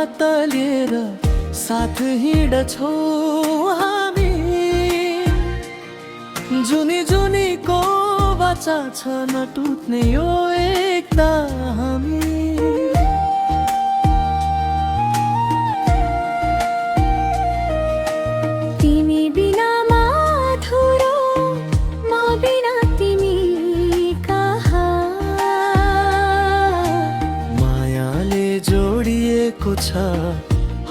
हात लिएर साथ हिँड्छौ हामी। जुनी जुनीको बाचा छ नटुट्ने यो एकता हामी। तिमी बिनामा अधुरो, म बिना तिमी कहाँ। मायाले जोडिएको छ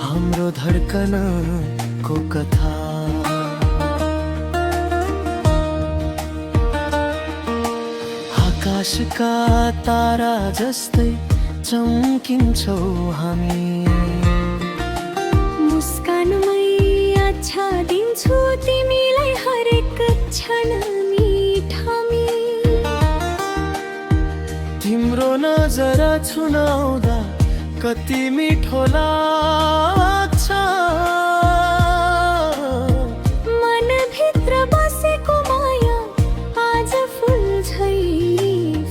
हाम्रो धड्कनको कथा। आकाशका तारा जस्तै चम्किन्छौ हामी। मुस्कानमै अच्छा दिन्छु तिमीलाई हरेक क्षण मिठामी। तिम्रो नजर छुनाउँदा कति मिठो लाग्छ। मनभित्र बसेको माया आज फुल झै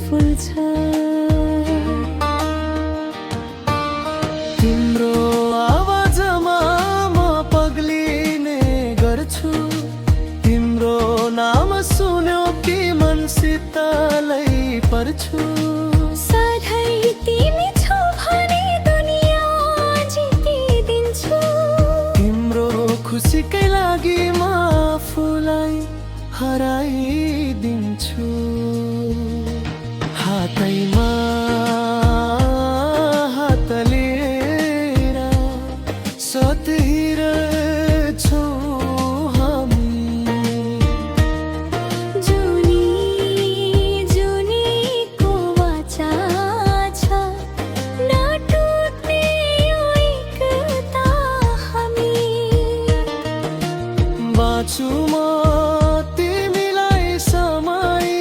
फुल्छ। तिम्रो आवाजमा म पग्लिने गर्छु। तिम्रो नाम सुन्यो कि मन शीतलै पर्छु। सधैँ तिमी छौ भने दुनियाँ जितिदिन्छु। तिम्रो खुसीकै लागि म आफूलाई हराइदिन्छु। हातैमा हात लिएर साथ हिँड्छौ हामी। जुनी जुनीको वाचा छ नटुट्ने यो एकता हामी। बाँचु म तिमीलाई समाई।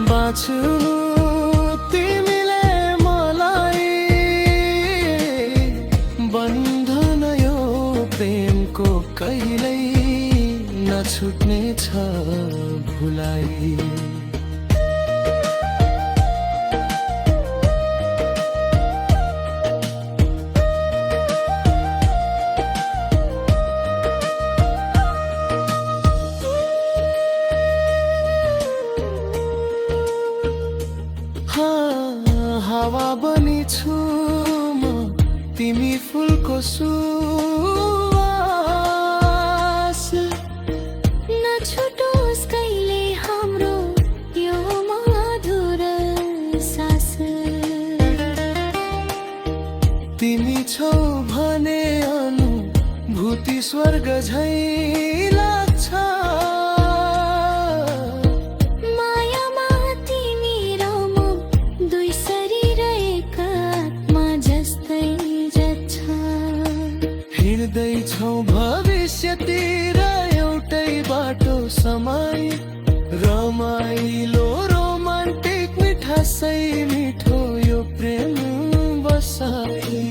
बाँचु तिमीले मलाई। बन्धन यो प्रेमको कहिल्यै नछुट्ने छ भुलाइ। हावा बनी छु म तिमी फुलको सुवास। नछुटोस् कहिले हाम्रो यो मधुर सास। तिमी छौ भने अनुभूति स्वर्ग झै लाग्छ। मायामा तिमी र म दुई शरीर एक आत्मा जस्तै जन्छ। हिँड्दैछौ भविष्यतिर एउटै बाटो समाई। रमाइलो रोमान्टिक मिठासै मिठो यो प्रेम बसाई।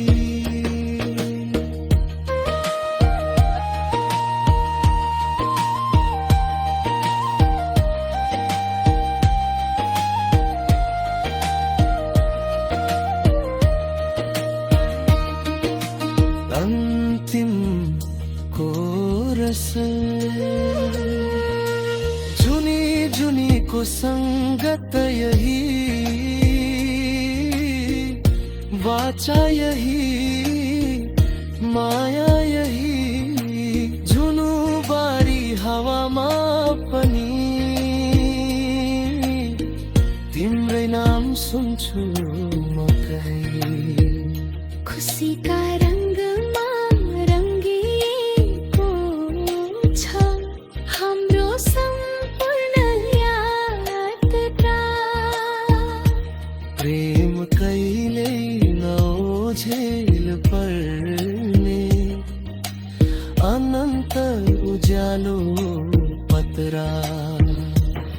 अन्तिम कोरस जुनी जुनीको संगत यही। वाचा यही माया यही। जुनु बारी हावामा पनि तिम्रै नाम सुन्छु म कहीँ। खुसीका रंग